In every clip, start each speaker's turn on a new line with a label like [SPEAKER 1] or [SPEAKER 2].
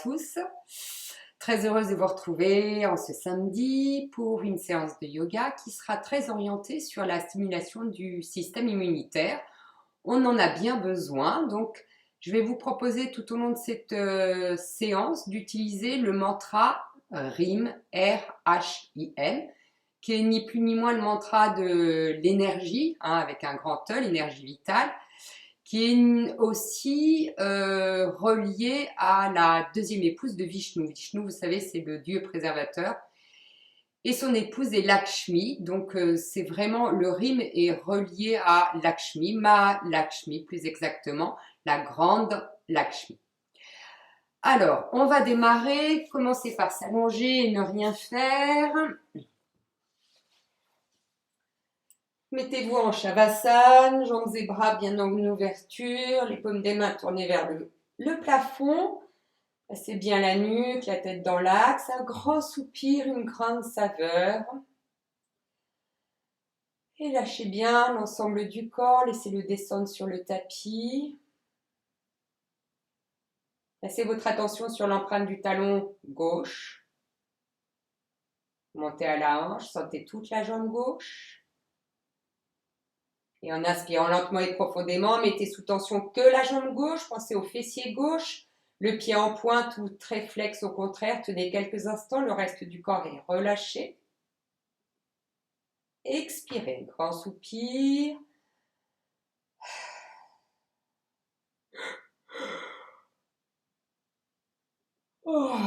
[SPEAKER 1] tous, très heureuse de vous retrouver en ce samedi pour une séance de yoga qui sera très orientée sur la stimulation du système immunitaire. On en a bien besoin, donc je vais vous proposer tout au long de cette séance d'utiliser le mantra RIM, R-H-I-M, qui est ni plus ni moins le mantra de l'énergie, avec un grand E, l'énergie vitale, qui est aussi relié à la deuxième épouse de Vishnu. Vishnu, vous savez, c'est le dieu préservateur. Et son épouse est Lakshmi, donc c'est vraiment, le rime est relié à Lakshmi, Ma Lakshmi plus exactement, la grande Lakshmi. Alors, on va démarrer, commencer par s'allonger et ne rien faire. Mettez-vous en Shavasana, jambes et bras bien en ouverture, les paumes des mains tournées vers le plafond. Passez bien la nuque, la tête dans l'axe, un grand soupir, une grande saveur. Et lâchez bien l'ensemble du corps, laissez-le descendre sur le tapis. Placez votre attention sur l'empreinte du talon gauche. Montez à la hanche, sentez toute la jambe gauche. Et en inspirant lentement et profondément, mettez sous tension que la jambe gauche, pensez au fessier gauche, le pied en pointe ou très flex au contraire, tenez quelques instants, le reste du corps est relâché. Expirez, grand soupir. Oh.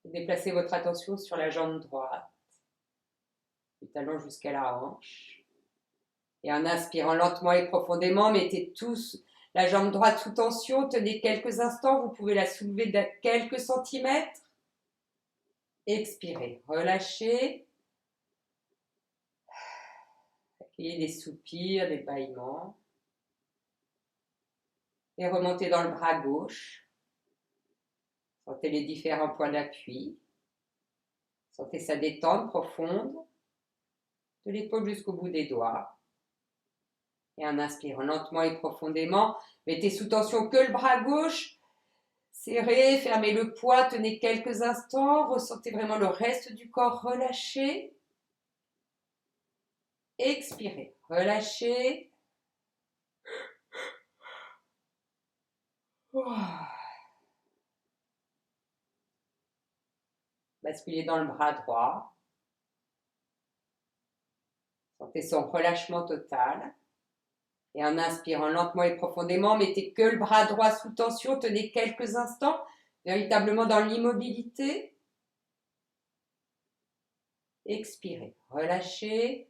[SPEAKER 1] Déplacez votre attention sur la jambe droite, du talon jusqu'à la hanche. Et en inspirant lentement et profondément, mettez tous la jambe droite sous tension, tenez quelques instants, vous pouvez la soulever de quelques centimètres. Expirez, relâchez. Accueillez des soupirs, des bâillements. Et remontez dans le bras gauche. Sentez les différents points d'appui. Sentez sa détente profonde, de l'épaule jusqu'au bout des doigts. Et en inspirant lentement et profondément, mettez sous tension que le bras gauche. Serrez, fermez le poing, tenez quelques instants, ressentez vraiment le reste du corps relâché. Expirez, relâchez. Basculez dans le bras droit. Sentez son relâchement total. Et en inspirant lentement et profondément, mettez que le bras droit sous tension, tenez quelques instants, véritablement dans l'immobilité. Expirez, relâchez.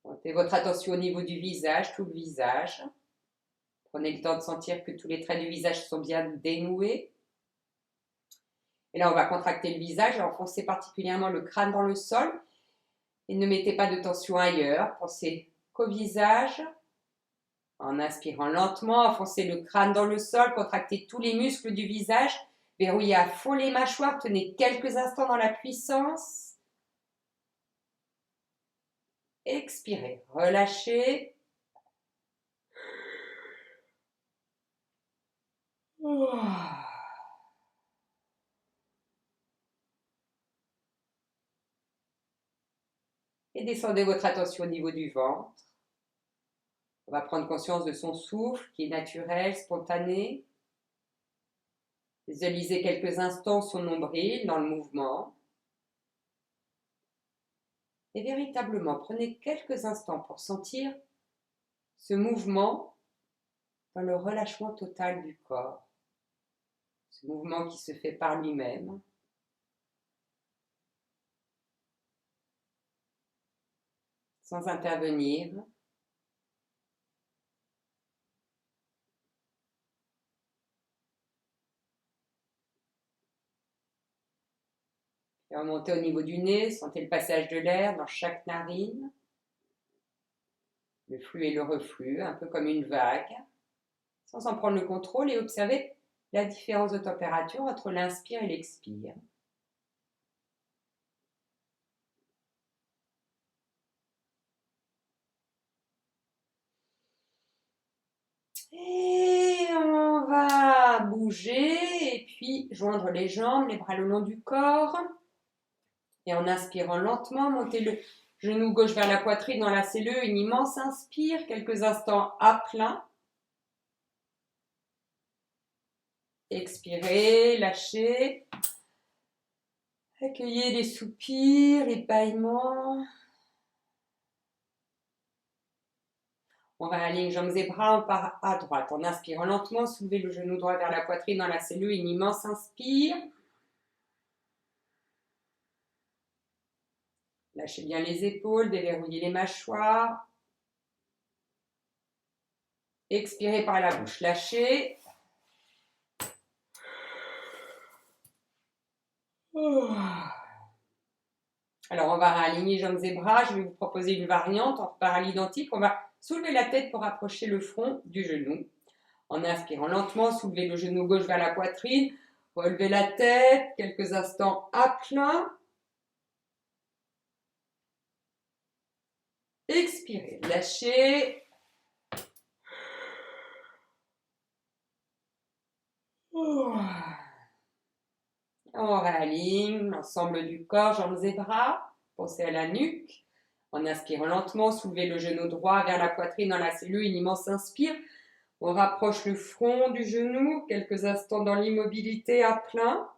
[SPEAKER 1] Portez votre attention au niveau du visage, tout le visage. Prenez le temps de sentir que tous les traits du visage sont bien dénoués. Et là, on va contracter le visage et enfoncer particulièrement le crâne dans le sol. Et ne mettez pas de tension ailleurs. Pensez qu'au visage. En inspirant lentement, enfoncez le crâne dans le sol, contractez tous les muscles du visage. Verrouillez à fond les mâchoires, tenez quelques instants dans la puissance. Expirez, relâchez. Et descendez votre attention au niveau du ventre. On va prendre conscience de son souffle qui est naturel, spontané. Visualisez quelques instants son nombril dans le mouvement. Et véritablement, prenez quelques instants pour sentir ce mouvement dans le relâchement total du corps. Ce mouvement qui se fait par lui-même. Sans intervenir. Et remontez au niveau du nez, sentez le passage de l'air dans chaque narine. Le flux et le reflux, un peu comme une vague. Sans en prendre le contrôle et observez la différence de température entre l'inspire et l'expire. bouger et puis joindre les jambes, les bras le long du corps. Et en inspirant lentement, montez le genou gauche vers la poitrine, enlacez-le, une immense inspire, quelques instants à plein. Expirez, lâchez. Accueillez les soupirs, les bâillements. On réaligne jambes et bras, on part à droite. En inspirant lentement, soulevez le genou droit vers la poitrine, enlacez-le, une immense inspire. Lâchez bien les épaules, déverrouillez les mâchoires. Expirez par la bouche, lâchez. Alors, on va réaligner jambes et bras. Je vais vous proposer une variante. On repart à l'identique. On va soulever la tête pour approcher le front du genou. En inspirant lentement, soulevez le genou gauche vers la poitrine. Relevez la tête, quelques instants à plein. Expirez, lâchez. On réaligne l'ensemble du corps, jambes et bras. Pensez à la nuque. En inspirant lentement, soulevez le genou droit vers la poitrine, enlacez-le, une immense inspire. On rapproche le front du genou, quelques instants dans l'immobilité à plein.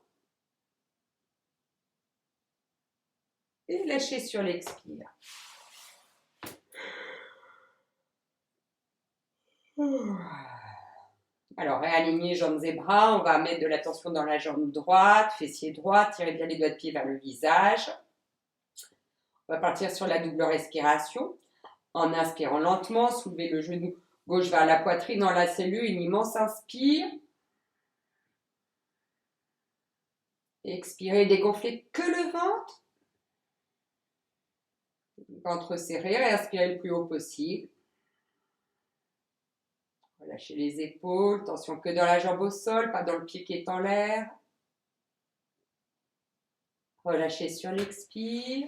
[SPEAKER 1] Et lâchez sur l'expire. Alors, réalignez jambes et bras. On va mettre de la tension dans la jambe droite, fessier droit. Tirez bien les doigts de pied vers le visage. On va partir sur la double respiration. En inspirant lentement, soulevez le genou gauche vers la poitrine, enlacez-le, une immense inspire. Expirez, dégonflez que le ventre. Ventre serré, respirez le plus haut possible. Relâchez les épaules, tension que dans la jambe au sol, pas dans le pied qui est en l'air. Relâchez sur l'expire.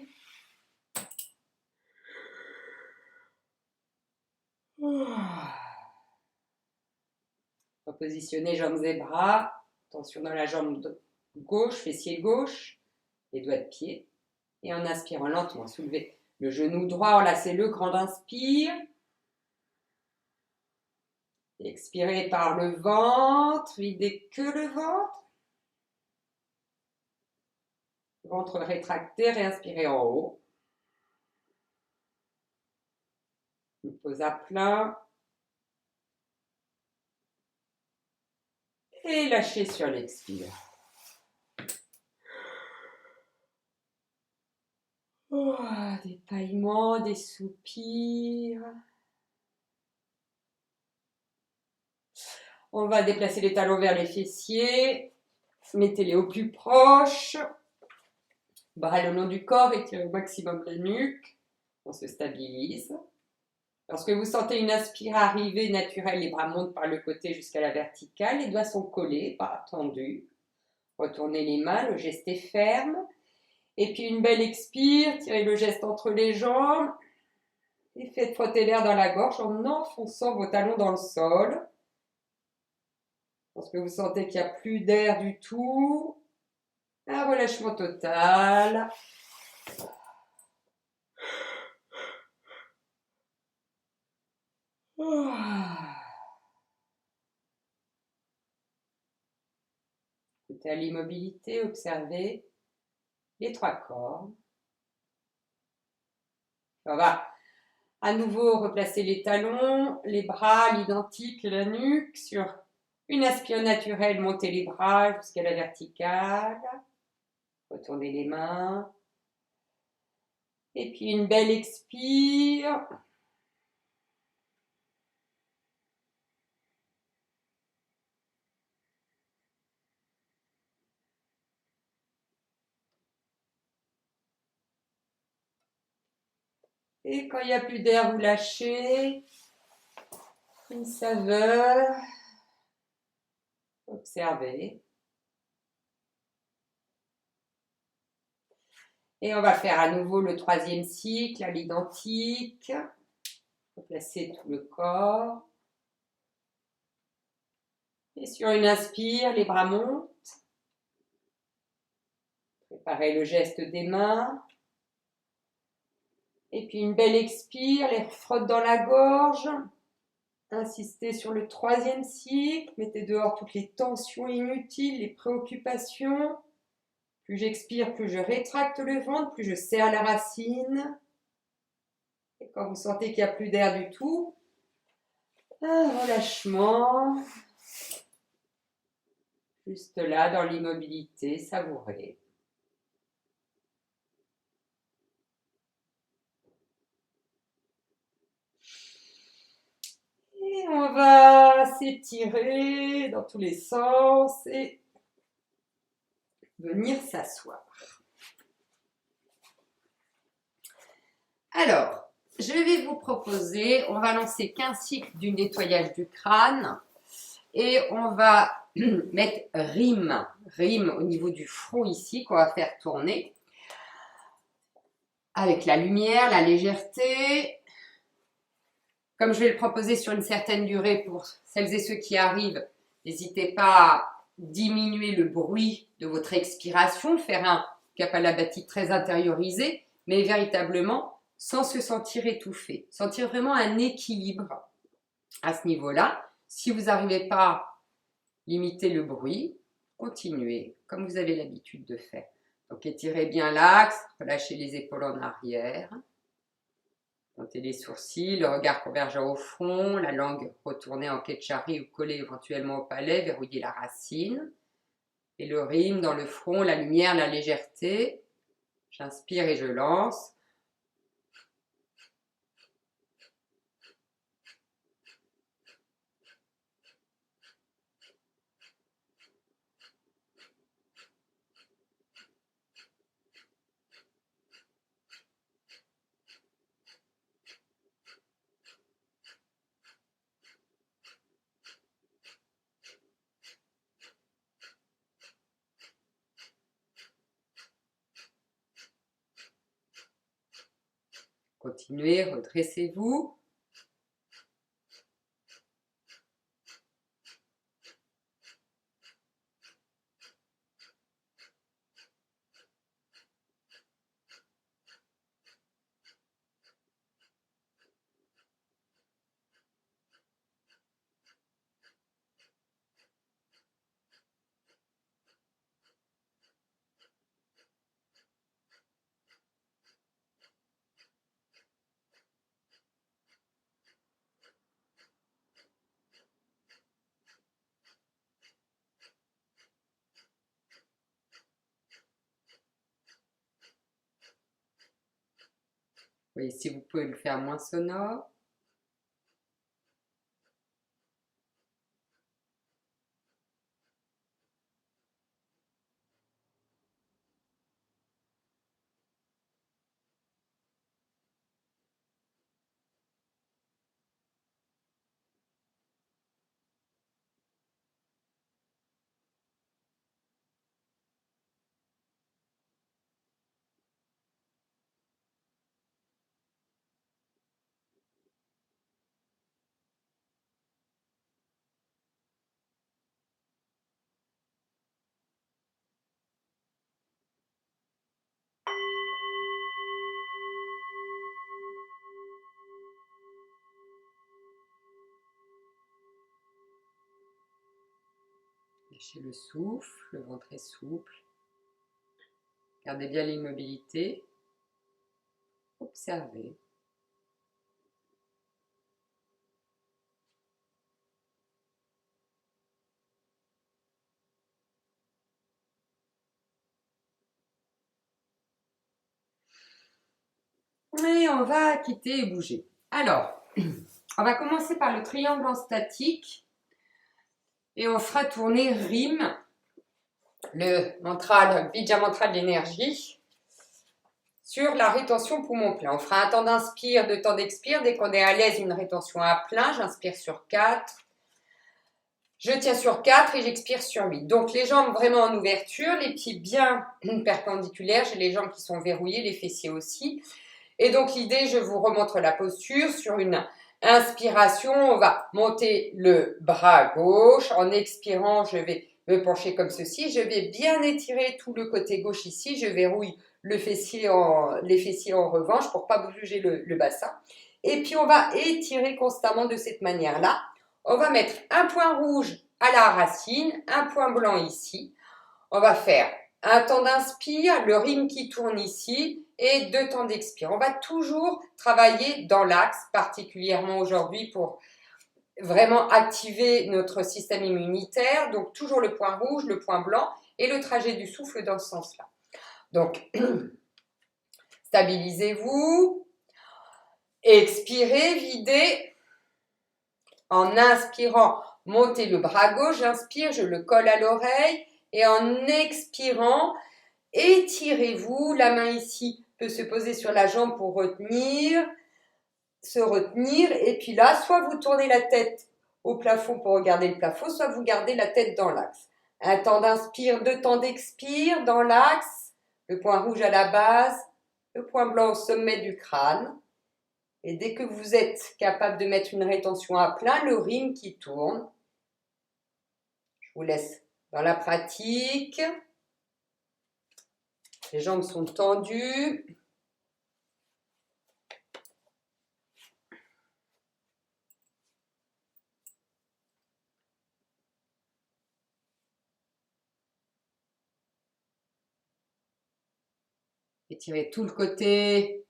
[SPEAKER 1] Repositionnez jambes et bras, tension dans la jambe gauche, fessier gauche, les doigts de pied. Et en inspirant lentement, soulevez le genou droit, enlacez-le, grande inspire. Expirez par le ventre, videz que le ventre. Ventre rétracté, réinspirez en haut. Une pause à plein. Et lâchez sur l'expire. Des bâillements, des soupirs. On va déplacer les talons vers les fessiers. Mettez-les au plus proche. Bras le long du corps, étirez au maximum la nuque. On se stabilise. Lorsque vous sentez une inspire arriver naturelle, les bras montent par le côté jusqu'à la verticale. Les doigts sont collés, bras tendus. Retournez les mains, le geste est ferme. Et puis une belle expire, tirez le geste entre les jambes. Et faites frotter l'air dans la gorge en enfonçant vos talons dans le sol. Lorsque vous sentez qu'il n'y a plus d'air du tout, un relâchement total. Écoutez à l'immobilité, observez les trois corps. On va à nouveau replacer les talons, les bras, l'identique, la nuque sur une inspire naturelle, montez les bras jusqu'à la verticale. Retournez les mains. Et puis une belle expire. Et quand il n'y a plus d'air, vous lâchez. Une saveur. Observez. Et on va faire à nouveau le troisième cycle à l'identique. Replacer tout le corps. Et sur une inspire, les bras montent. Préparez le geste des mains. Et puis une belle expire, les frotte dans la gorge. Insistez sur le 3e cycle. Mettez dehors toutes les tensions inutiles, les préoccupations. Plus j'expire, plus je rétracte le ventre, plus je serre la racine. Et quand vous sentez qu'il n'y a plus d'air du tout, relâchement. Juste là, dans l'immobilité, savourez. Et on va s'étirer dans tous les sens et venir s'asseoir. Alors, je vais vous proposer, on va lancer qu'un cycle du nettoyage du crâne et on va mettre rime au niveau du front ici qu'on va faire tourner avec la lumière, la légèreté. Comme je vais le proposer sur une certaine durée pour celles et ceux qui arrivent, n'hésitez pas à diminuer le bruit de votre expiration, faire un Kapalabhati très intériorisé, mais véritablement sans se sentir étouffé. Sentir vraiment un équilibre à ce niveau-là. Si vous n'arrivez pas à limiter le bruit, continuez comme vous avez l'habitude de faire. Donc étirez bien l'axe, relâchez les épaules en arrière. Montez les sourcils, le regard convergent au front, la langue retournée en Ketchari ou collée éventuellement au palais, verrouillez la racine. Et le rime dans le front, la lumière, la légèreté. J'inspire et je lance. Continuez, redressez-vous. Voyez si vous pouvez le faire moins sonore. Lâchez le souffle, le ventre est souple. Gardez bien l'immobilité. Observez. Et on va quitter et bouger. Alors, on va commencer par le triangle en statique. Et on fera tourner rime, le mantra, le bija mantra de l'énergie, sur la rétention poumon plein. On fera un temps d'inspire, 2 temps d'expire. Dès qu'on est à l'aise, une rétention à plein. J'inspire sur 4. Je tiens sur 4 et j'expire sur 8. Donc les jambes vraiment en ouverture, les pieds bien perpendiculaires. J'ai les jambes qui sont verrouillées, les fessiers aussi. Et donc l'idée, je vous remontre la posture sur une Inspiration, on va monter le bras gauche. En expirant, je vais me pencher comme ceci. Je vais bien étirer tout le côté gauche ici. Je verrouille les fessiers en revanche pour pas bouger le bassin. Et puis, on va étirer constamment de cette manière-là. On va mettre un point rouge à la racine, un point blanc ici. On va faire un temps d'inspire, le rime qui tourne ici et 2 temps d'expire. On va toujours travailler dans l'axe, particulièrement aujourd'hui pour vraiment activer notre système immunitaire. Donc toujours le point rouge, le point blanc et le trajet du souffle dans ce sens-là. Donc stabilisez-vous, expirez, videz. En inspirant, montez le bras gauche, j'inspire, je le colle à l'oreille. Et en expirant, étirez-vous. La main ici peut se poser sur la jambe pour se retenir. Et puis là, soit vous tournez la tête au plafond pour regarder le plafond, soit vous gardez la tête dans l'axe. Un temps d'inspire, 2 temps d'expire dans l'axe. Le point rouge à la base, le point blanc au sommet du crâne. Et dès que vous êtes capable de mettre une rétention à plein, le rime qui tourne. Je vous laisse dans la pratique. Les jambes sont tendues. Étirez tout le côté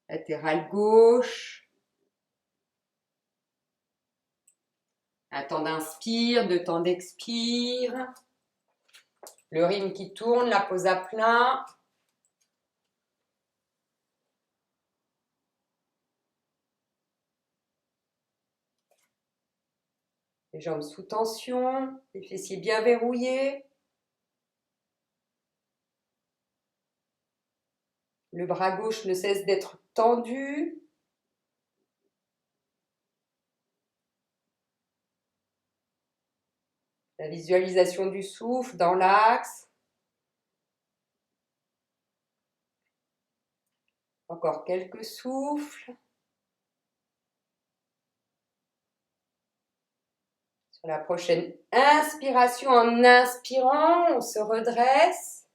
[SPEAKER 1] latéral gauche. Un temps d'inspire, 2 temps d'expire. Le rime qui tourne, la pose à plein. Les jambes sous tension, les fessiers bien verrouillés. Le bras gauche ne cesse d'être tendu. La visualisation du souffle dans l'axe. Encore quelques souffles. Sur la prochaine inspiration, en inspirant, on se redresse.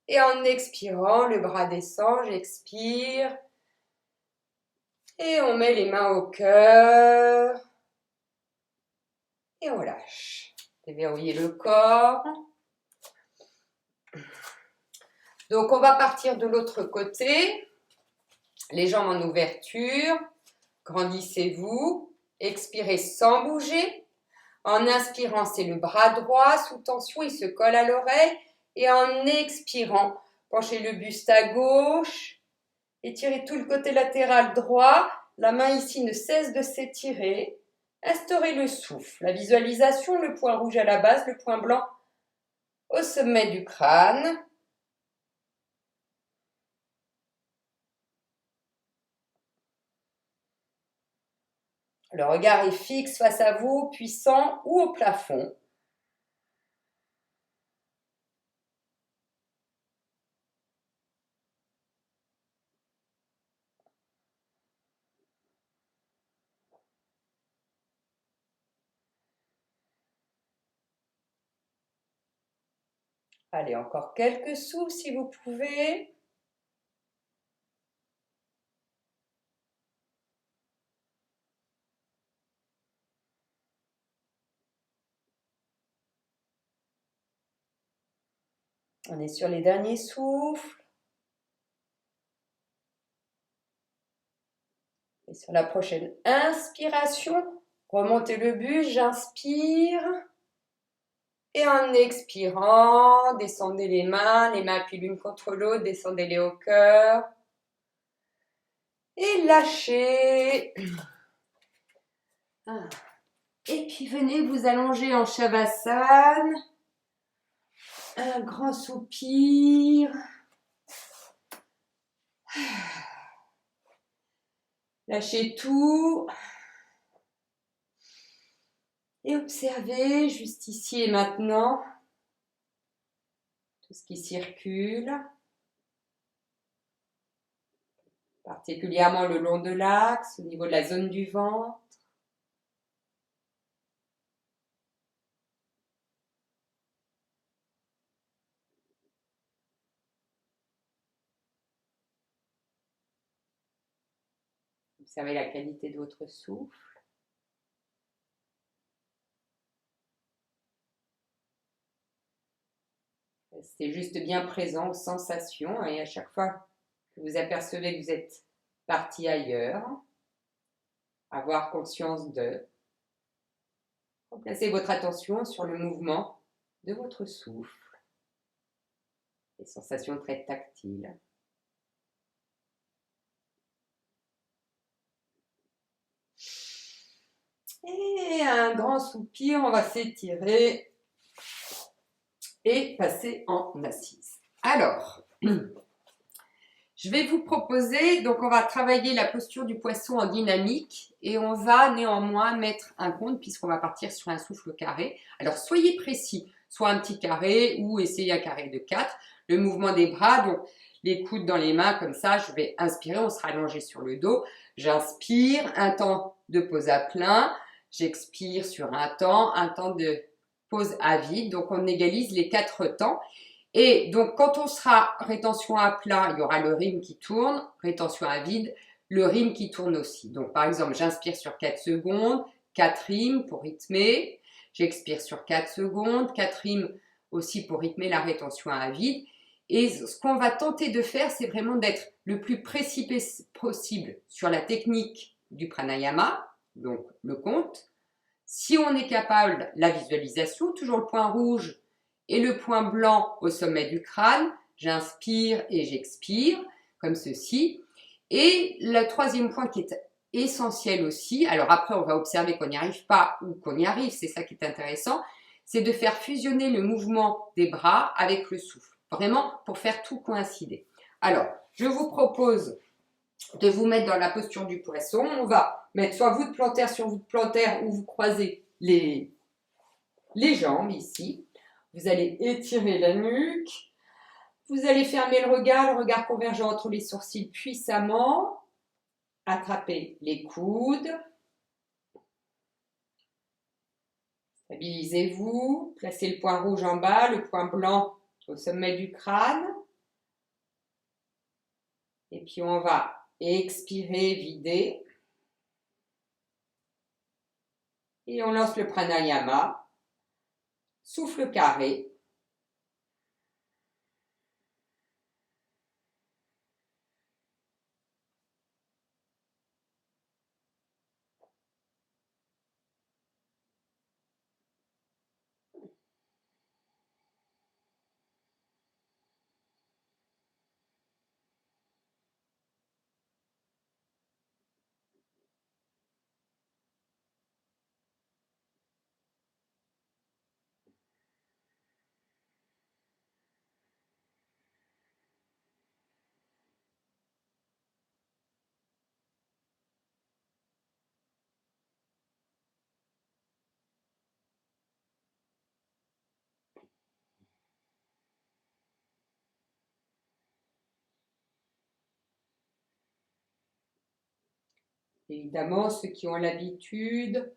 [SPEAKER 1] Et en expirant, le bras descend, j'expire. Et on met les mains au cœur. Et on lâche. Déverrouillez le corps. Donc, on va partir de l'autre côté. Les jambes en ouverture. Grandissez-vous. Expirez sans bouger. En inspirant, c'est le bras droit sous tension. Il se colle à l'oreille. Et en expirant, penchez le buste à gauche. Étirez tout le côté latéral droit. La main ici ne cesse de s'étirer. Instaurez le souffle. La visualisation, le point rouge à la base, le point blanc au sommet du crâne. Le regard est fixe face à vous, puissant ou au plafond. Allez, encore quelques souffles si vous pouvez. On est sur les derniers souffles. Et sur la prochaine inspiration, remontez le buste, j'inspire. Et en expirant, descendez les mains appuient l'une contre l'autre, descendez-les au cœur. Et lâchez. Et puis venez vous allonger en Shavasana. Un grand soupir. Lâchez tout. Et observez juste ici et maintenant tout ce qui circule. particulièrement le long de l'axe, au niveau de la zone du ventre. Observez la qualité de votre souffle. Restez juste bien présent aux sensations et à chaque fois que vous apercevez que vous êtes parti ailleurs, avoir conscience de replacer votre attention sur le mouvement de votre souffle, les sensations très tactiles. Et un grand soupir, on va s'étirer et passer en assise. Alors, je vais vous proposer, donc on va travailler la posture du poisson en dynamique et on va néanmoins mettre un compte puisqu'on va partir sur un souffle carré. Alors soyez précis, soit un petit carré ou essayez un carré de 4. Le mouvement des bras, donc les coudes dans les mains comme ça, je vais inspirer, on sera allongé sur le dos. J'inspire, un temps de pause à plein. J'expire sur un temps de pause à vide. Donc on égalise les 4 temps. Et donc, quand on sera rétention à plat, il y aura le rythme qui tourne, rétention à vide, le rythme qui tourne aussi. Donc, par exemple, j'inspire sur 4 secondes, 4 rythmes pour rythmer. J'expire sur 4 secondes, 4 rythmes aussi pour rythmer la rétention à vide. Et ce qu'on va tenter de faire, c'est vraiment d'être le plus précis possible sur la technique du pranayama, donc le compte. Si on est capable, la visualisation, toujours le point rouge et le point blanc au sommet du crâne, j'inspire et j'expire, comme ceci. Et le troisième point qui est essentiel aussi, alors après on va observer qu'on n'y arrive pas ou qu'on y arrive, c'est ça qui est intéressant, c'est de faire fusionner le mouvement des bras avec le souffle, vraiment pour faire tout coïncider. Alors, je vous propose de vous mettre dans la posture du poisson. On va mettre soit voûte plantaire sur voûte plantaire ou vous croisez les jambes ici. Vous allez étirer la nuque. Vous allez fermer le regard convergent entre les sourcils puissamment. Attrapez les coudes. Stabilisez-vous. Placez le point rouge en bas, le point blanc au sommet du crâne. Et puis on va expirer, vider. Et on lance le pranayama. Souffle carré. Évidemment, ceux qui ont l'habitude,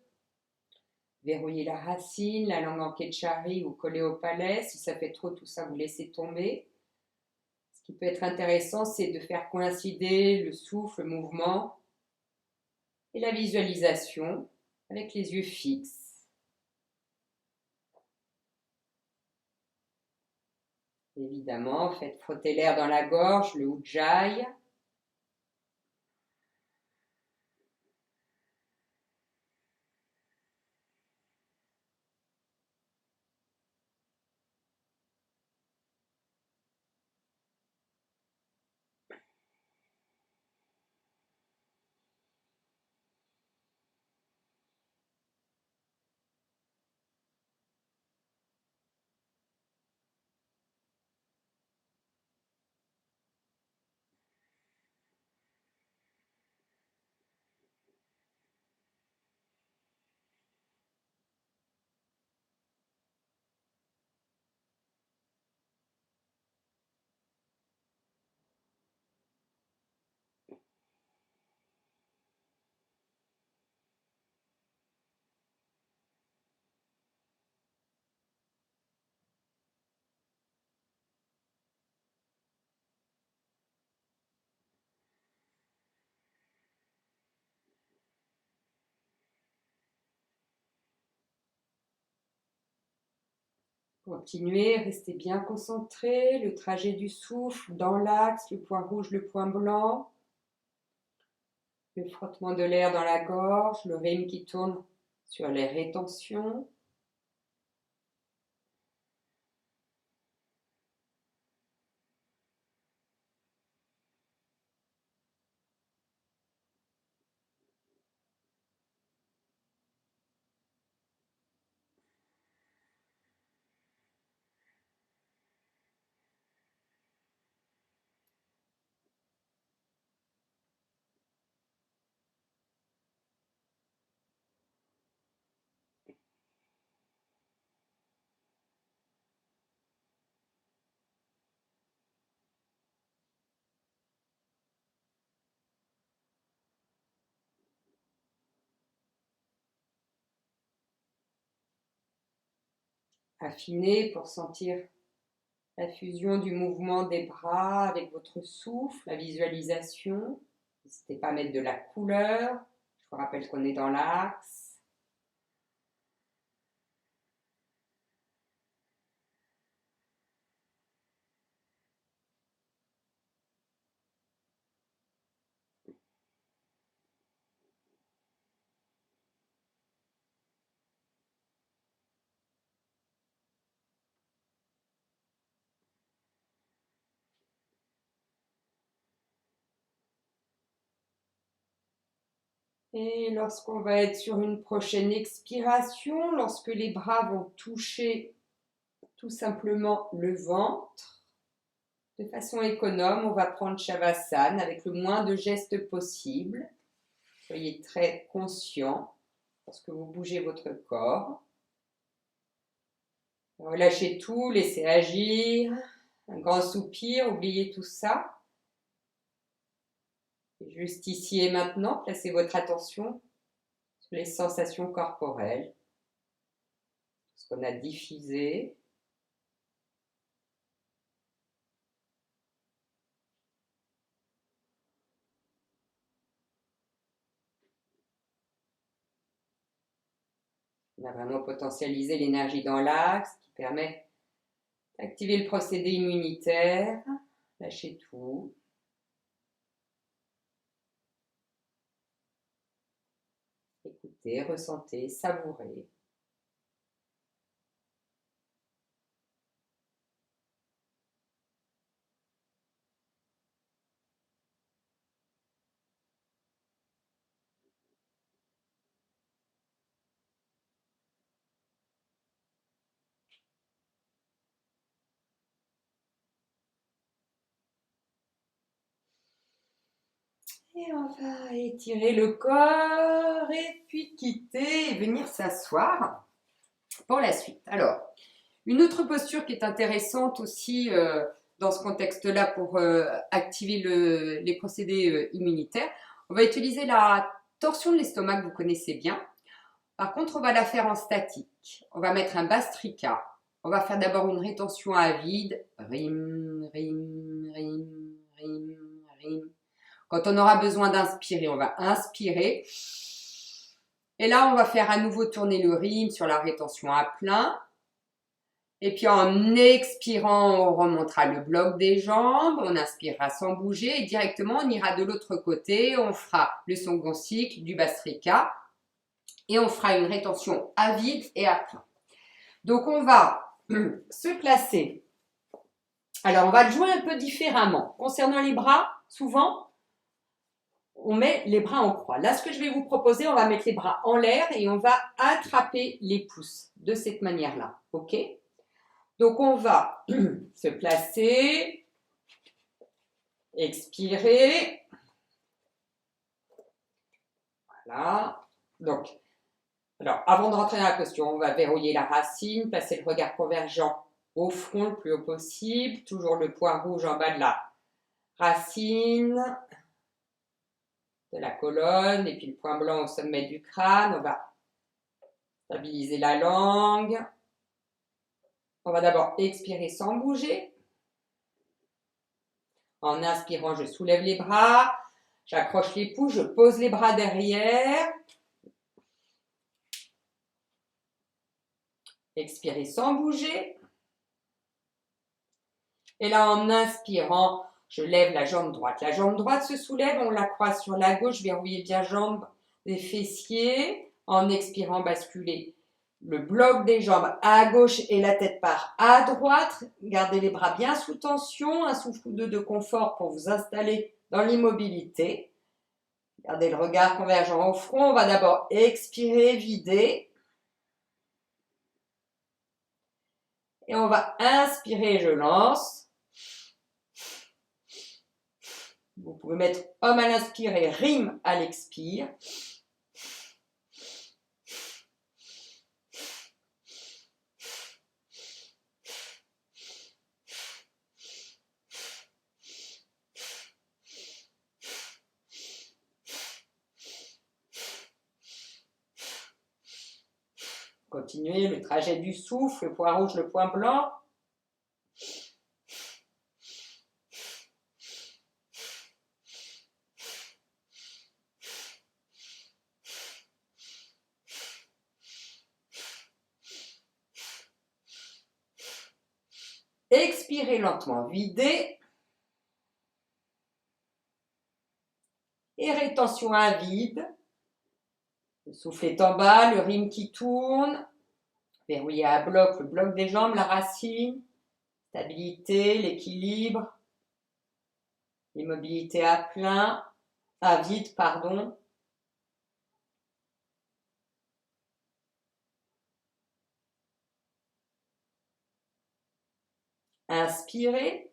[SPEAKER 1] verrouiller la racine, la langue en ketchari ou coller au palais. Si ça fait trop tout ça, vous laissez tomber. Ce qui peut être intéressant, c'est de faire coïncider le souffle, le mouvement et la visualisation avec les yeux fixes. Évidemment, faites frotter l'air dans la gorge, le ujjayi. Continuez, restez bien concentré. Le trajet du souffle dans l'axe, le point rouge, le point blanc. Le frottement de l'air dans la gorge, le rythme qui tourne sur les rétentions. Affinez pour sentir la fusion du mouvement des bras avec votre souffle, la visualisation. N'hésitez pas à mettre de la couleur. Je vous rappelle qu'on est dans l'axe. Et lorsqu'on va être sur une prochaine expiration, lorsque les bras vont toucher tout simplement le ventre, de façon économe, on va prendre Shavasana avec le moins de gestes possible. Soyez très conscient lorsque vous bougez votre corps. Relâchez tout, laissez agir. Un grand soupir, oubliez tout ça. Et juste ici et maintenant, placez votre attention sur les sensations corporelles, ce qu'on a diffusé. On a vraiment potentialisé l'énergie dans l'axe qui permet d'activer le procédé immunitaire. Lâchez tout. Écoutez, ressentez, savourez. Et on va étirer le corps et puis quitter et venir s'asseoir pour la suite. Alors, une autre posture qui est intéressante aussi dans ce contexte-là pour activer les procédés immunitaires, on va utiliser la torsion de l'estomac que vous connaissez bien. Par contre, on va la faire en statique. On va mettre un bastrika. On va faire d'abord une rétention à vide. Rim, rim, rim, rim, rim. Quand on aura besoin d'inspirer, on va inspirer. Et là, on va faire à nouveau tourner le rime sur la rétention à plein. Et puis en expirant, on remontera le bloc des jambes, on inspirera sans bouger et directement on ira de l'autre côté, on fera le second cycle du Bastrika et on fera une rétention à vide et à plein. Donc on va se placer. Alors on va le jouer un peu différemment. Concernant les bras, souvent on met les bras en croix. Là ce que je vais vous proposer, on va mettre les bras en l'air et on va attraper les pouces de cette manière-là. Ok ? Donc, on va se placer, expirer. Voilà. Donc, alors, avant de rentrer dans la posture, on va verrouiller la racine, passer le regard convergent au front le plus haut possible. Toujours le point rouge en bas de la racine, de la colonne, et puis le point blanc au sommet du crâne. On va stabiliser la langue. On va d'abord expirer sans bouger. En inspirant, je soulève les bras, j'accroche les pouces, je pose les bras derrière. Expirez sans bouger. Et là, en inspirant, je lève la jambe droite. La jambe droite se soulève, on la croise sur la gauche, verrouillez bien jambes des fessiers. En expirant, basculez le bloc des jambes à gauche et la tête part à droite. Gardez les bras bien sous tension, un souffle ou deux de confort pour vous installer dans l'immobilité. Gardez le regard convergent au front. On va d'abord expirer, vider. Et on va inspirer, je lance. Vous pouvez mettre homme à l'inspire et rime à l'expire. Continuez le trajet du souffle, le point rouge, le point blanc. Expirez lentement, videz. Et rétention à vide. Le souffle est en bas, le rime qui tourne. Verrouillez à bloc, le bloc des jambes, la racine. Stabilité, l'équilibre. L'immobilité à plein, à vide, pardon. Inspirez.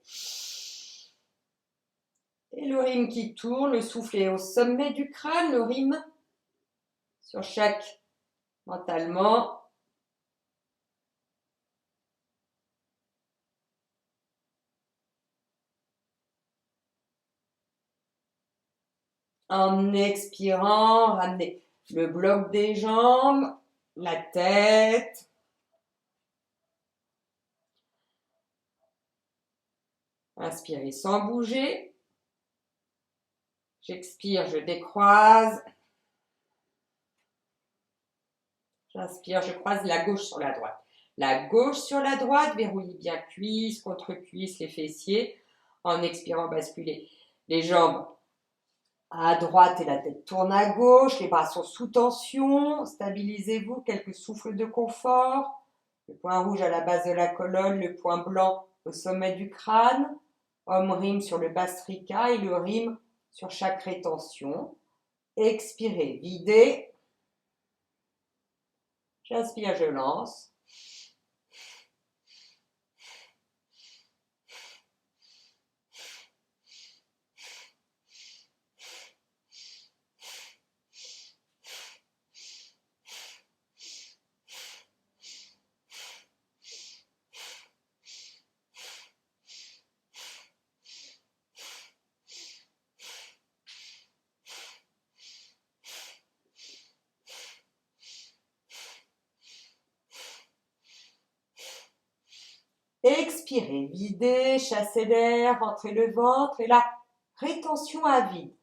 [SPEAKER 1] Et le rime qui tourne, le souffle est au sommet du crâne, le rime sur chaque mentalement. En expirant, ramenez le bloc des jambes, la tête. Inspirez sans bouger. J'expire, je décroise. J'inspire, je croise la gauche sur la droite. La gauche sur la droite, verrouillez bien cuisse, contre cuisse, les fessiers. En expirant, basculez les jambes à droite et la tête tourne à gauche. Les bras sont sous tension. Stabilisez-vous, quelques souffles de confort. Le point rouge à la base de la colonne, le point blanc au sommet du crâne. Homme rime sur le bastrika et le rime sur chaque rétention. Expirez, videz. J'inspire, je lance. Expirez, videz, chassez l'air, rentrez le ventre et la rétention à vide.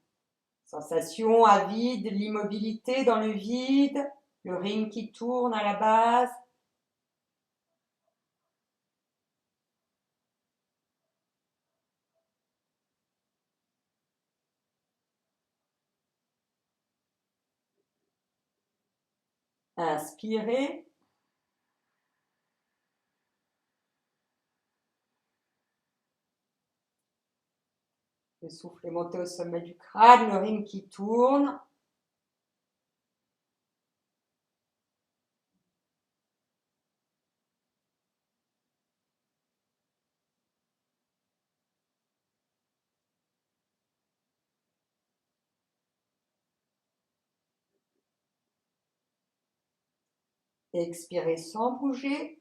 [SPEAKER 1] Sensation à vide, l'immobilité dans le vide, le rime qui tourne à la base. Inspirez. Le souffle est monté au sommet du crâne, le rime qui tourne. Expirez sans bouger.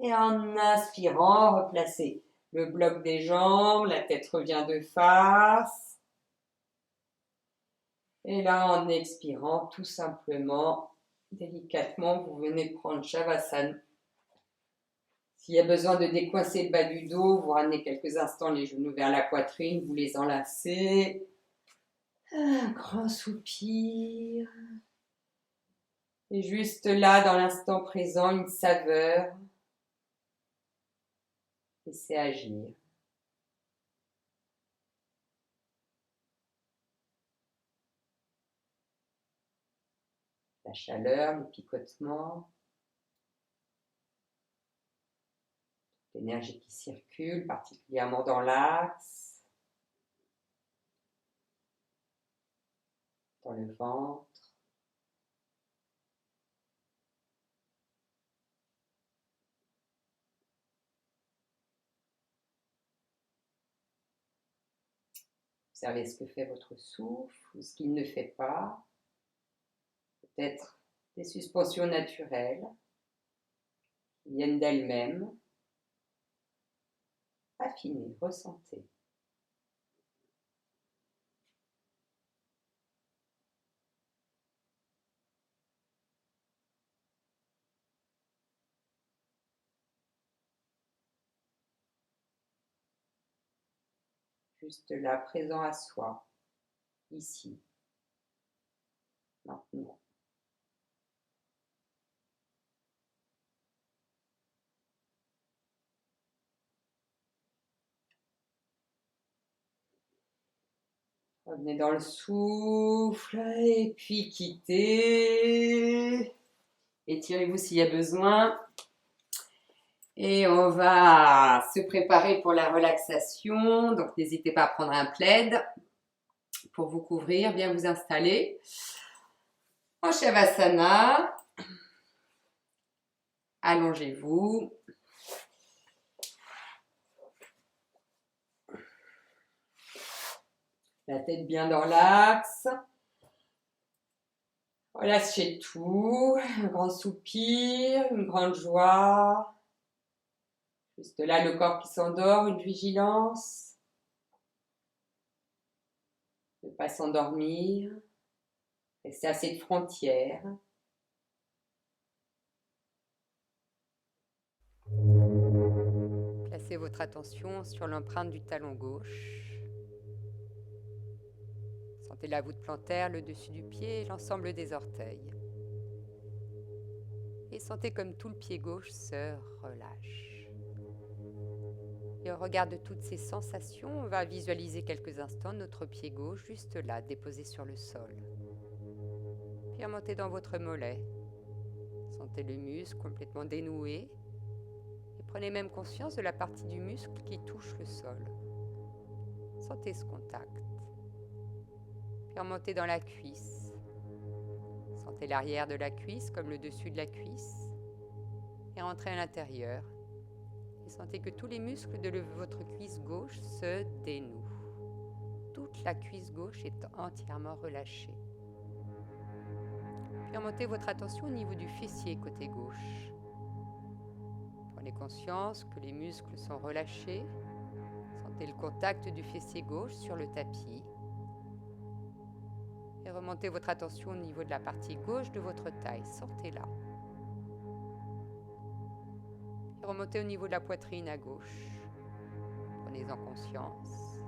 [SPEAKER 1] Et en inspirant, replacez le bloc des jambes, la tête revient de face. Et là, en expirant, tout simplement, délicatement, vous venez de prendre Shavasana. S'il y a besoin de décoincer le bas du dos, vous ramenez quelques instants les genoux vers la poitrine, vous les enlacez. Un grand soupir. Et juste là, dans l'instant présent, une saveur. Laissez agir. La chaleur, le picotement, l'énergie qui circule, particulièrement dans l'axe, dans le ventre. Observez ce que fait votre souffle ou ce qu'il ne fait pas. Peut-être des suspensions naturelles qui viennent d'elles-mêmes. Affinez, ressentez. Juste là, présent à soi, ici, maintenant. Revenez dans le souffle et puis quittez. Étirez-vous s'il y a besoin. Et on va se préparer pour la relaxation. Donc n'hésitez pas à prendre un plaid pour vous couvrir, bien vous installer. En Shavasana, allongez-vous. La tête bien dans l'axe. Relâchez tout. Un grand soupir, une grande joie. Juste là, le corps qui s'endort, une vigilance. Ne pas s'endormir. Laissez assez de frontières. Placez votre attention sur l'empreinte du talon gauche. Sentez la voûte plantaire, le dessus du pied et l'ensemble des orteils. Et sentez comme tout le pied gauche se relâche. Et au regard de toutes ces sensations, on va visualiser quelques instants notre pied gauche juste là, déposé sur le sol. Puis remontez dans votre mollet. Sentez le muscle complètement dénoué. Et prenez même conscience de la partie du muscle qui touche le sol. Sentez ce contact. Puis remontez dans la cuisse. Sentez l'arrière de la cuisse comme le dessus de la cuisse. Et rentrez à l'intérieur. Et sentez que tous les muscles de votre cuisse gauche se dénouent. Toute la cuisse gauche est entièrement relâchée. Puis remontez votre attention au niveau du fessier côté gauche. Prenez conscience que les muscles sont relâchés. Sentez le contact du fessier gauche sur le tapis. Et remontez votre attention au niveau de la partie gauche de votre taille. Sentez-la. Et remontez au niveau de la poitrine à gauche. Prenez-en conscience.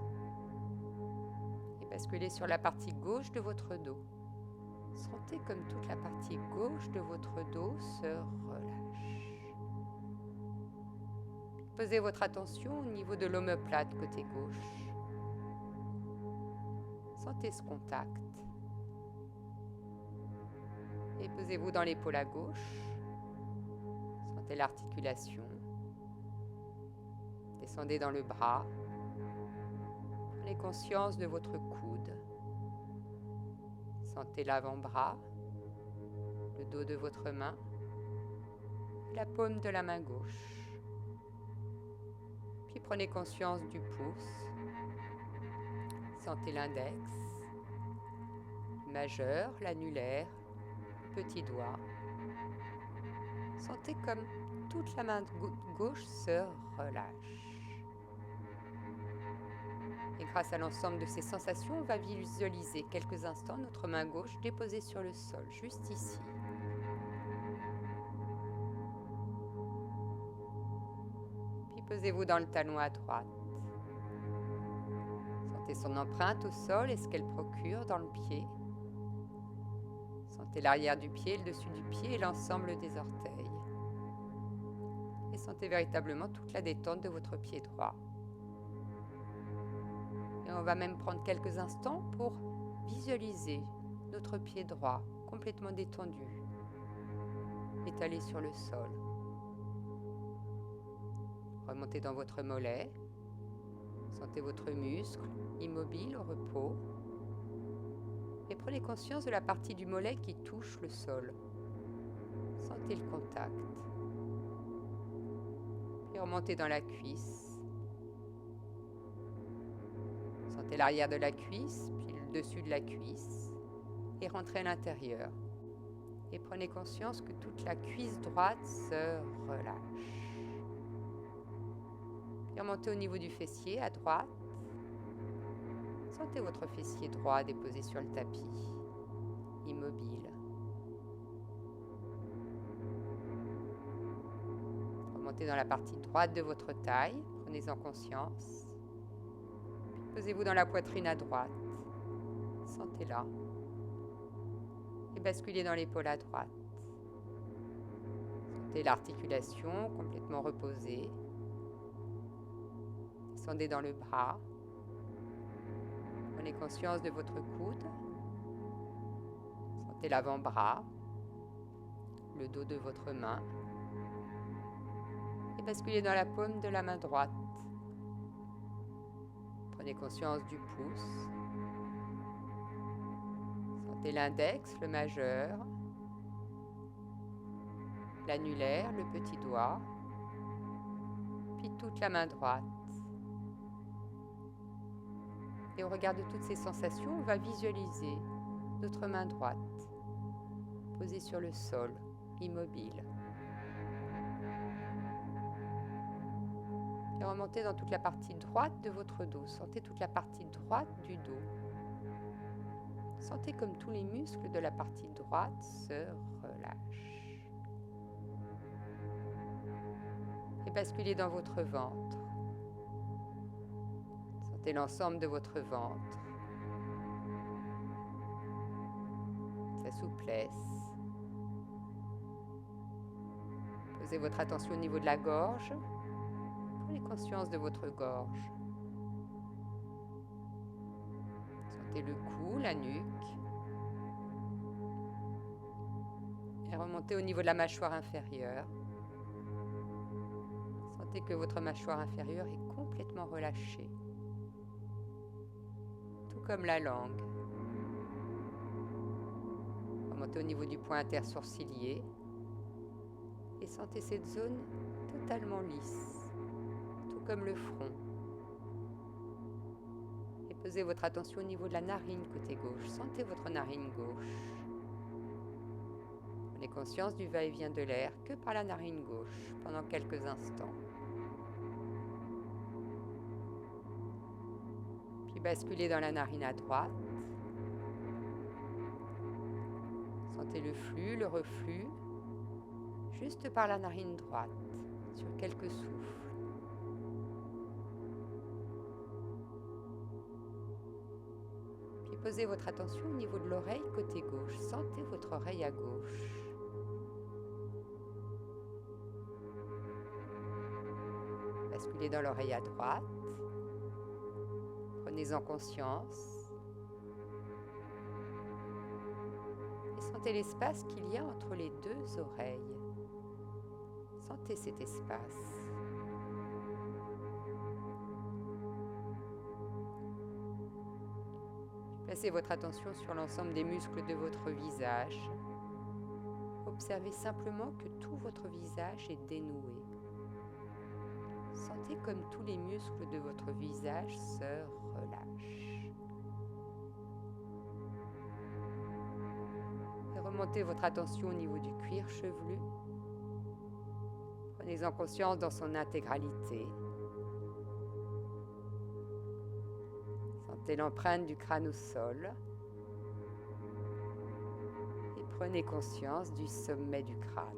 [SPEAKER 1] Et basculez sur la partie gauche de votre dos. Sentez comme toute la partie gauche de votre dos se relâche. Posez votre attention au niveau de l'omoplate côté gauche. Sentez ce contact. Et posez-vous dans l'épaule à gauche. Sentez l'articulation. Descendez dans le bras. Prenez conscience de votre coude. Sentez l'avant-bras, le dos de votre main, la paume de la main gauche. Puis prenez conscience du pouce. Sentez l'index, le majeur, l'annulaire, le petit doigt. Sentez comme toute la main gauche se relâche. Et grâce à l'ensemble de ces sensations, on va visualiser quelques instants notre main gauche déposée sur le sol, juste ici. Puis posez-vous dans le talon à droite. Sentez son empreinte au sol et ce qu'elle procure dans le pied. Sentez l'arrière du pied, le dessus du pied et l'ensemble des orteils. Et sentez véritablement toute la détente de votre pied droit. Et on va même prendre quelques instants pour visualiser notre pied droit complètement détendu, étalé sur le sol. Remontez dans votre mollet, sentez votre muscle immobile au repos et prenez conscience de la partie du mollet qui touche le sol. Sentez le contact. Puis remontez dans la cuisse. Sentez l'arrière de la cuisse, puis le dessus de la cuisse et rentrez à l'intérieur. Et prenez conscience que toute la cuisse droite se relâche. Puis remontez au niveau du fessier à droite. Sentez votre fessier droit déposé sur le tapis, immobile. Remontez dans la partie droite de votre taille, prenez-en conscience. Puis posez-vous dans la poitrine à droite, sentez-la. Et basculez dans l'épaule à droite. Sentez l'articulation complètement reposée. Descendez dans le bras. Prenez conscience de votre coude. Sentez l'avant-bras, le dos de votre main. Et basculez dans la paume de la main droite. Prenez conscience du pouce. Sentez l'index, le majeur, l'annulaire, le petit doigt, puis toute la main droite. Et au regard de toutes ces sensations, on va visualiser notre main droite posée sur le sol, immobile. Et remontez dans toute la partie droite de votre dos. Sentez toute la partie droite du dos. Sentez comme tous les muscles de la partie droite se relâchent. Et basculez dans votre ventre. Sentez l'ensemble de votre ventre, sa souplesse. Posez votre attention au niveau de la gorge. Prenez conscience de votre gorge. Sentez le cou, la nuque. Et remontez au niveau de la mâchoire inférieure. Sentez que votre mâchoire inférieure est complètement relâchée. Tout comme la langue. Remontez au niveau du point intersourcilier. Et sentez cette zone totalement lisse. Tout comme le front. Et posez votre attention au niveau de la narine côté gauche. Sentez votre narine gauche. Prenez conscience du va-et-vient de l'air que par la narine gauche pendant quelques instants. Puis basculez dans la narine à droite. Sentez le flux, le reflux, juste par la narine droite, sur quelques souffles. Puis posez votre attention au niveau de l'oreille côté gauche. Sentez votre oreille à gauche. Basculez dans l'oreille à droite. Prenez-en conscience. Et sentez l'espace qu'il y a entre les deux oreilles. Sentez cet espace. Placez votre attention sur l'ensemble des muscles de votre visage. Observez simplement que tout votre visage est dénoué. Sentez comme tous les muscles de votre visage se relâchent. Et remontez votre attention au niveau du cuir chevelu. Prenez-en conscience dans son intégralité. Sentez l'empreinte du crâne au sol. Et prenez conscience du sommet du crâne.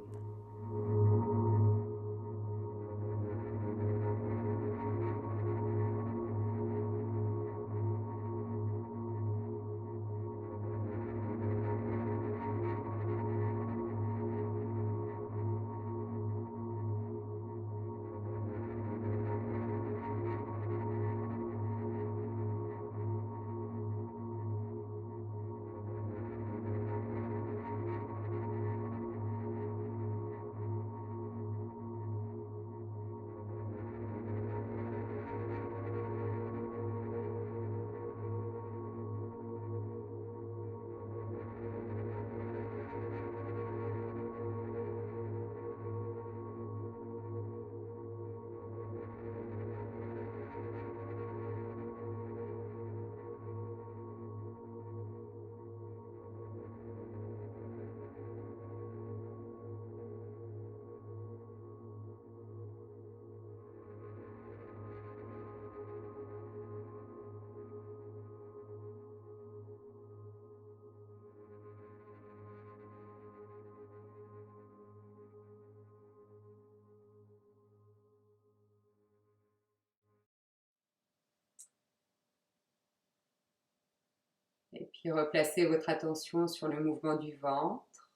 [SPEAKER 1] Et puis replacez votre attention sur le mouvement du ventre.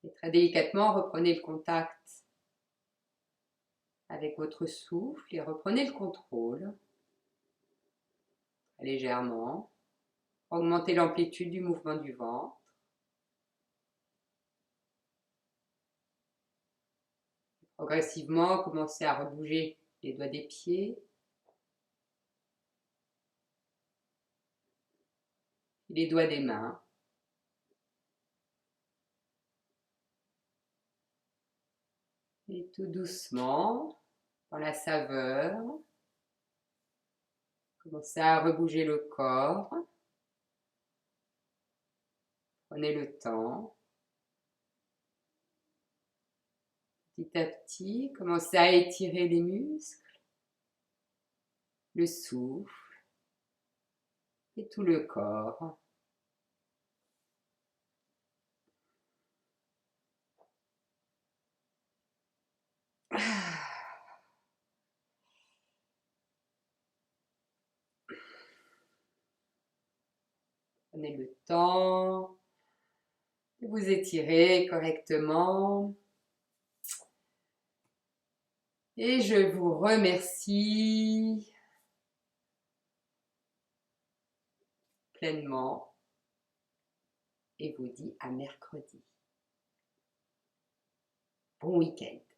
[SPEAKER 1] Et très délicatement, reprenez le contact avec votre souffle et reprenez le contrôle. Légèrement. Augmentez l'amplitude du mouvement du ventre. Progressivement, commencez à rebouger les doigts des pieds. Les doigts des mains. Et tout doucement, dans la saveur, commencez à rebouger le corps. Prenez le temps. Petit à petit, commencez à étirer les muscles, le souffle et tout le corps. Prenez le temps de vous étirer correctement. Et je vous remercie pleinement et vous dis à mercredi. Bon week-end.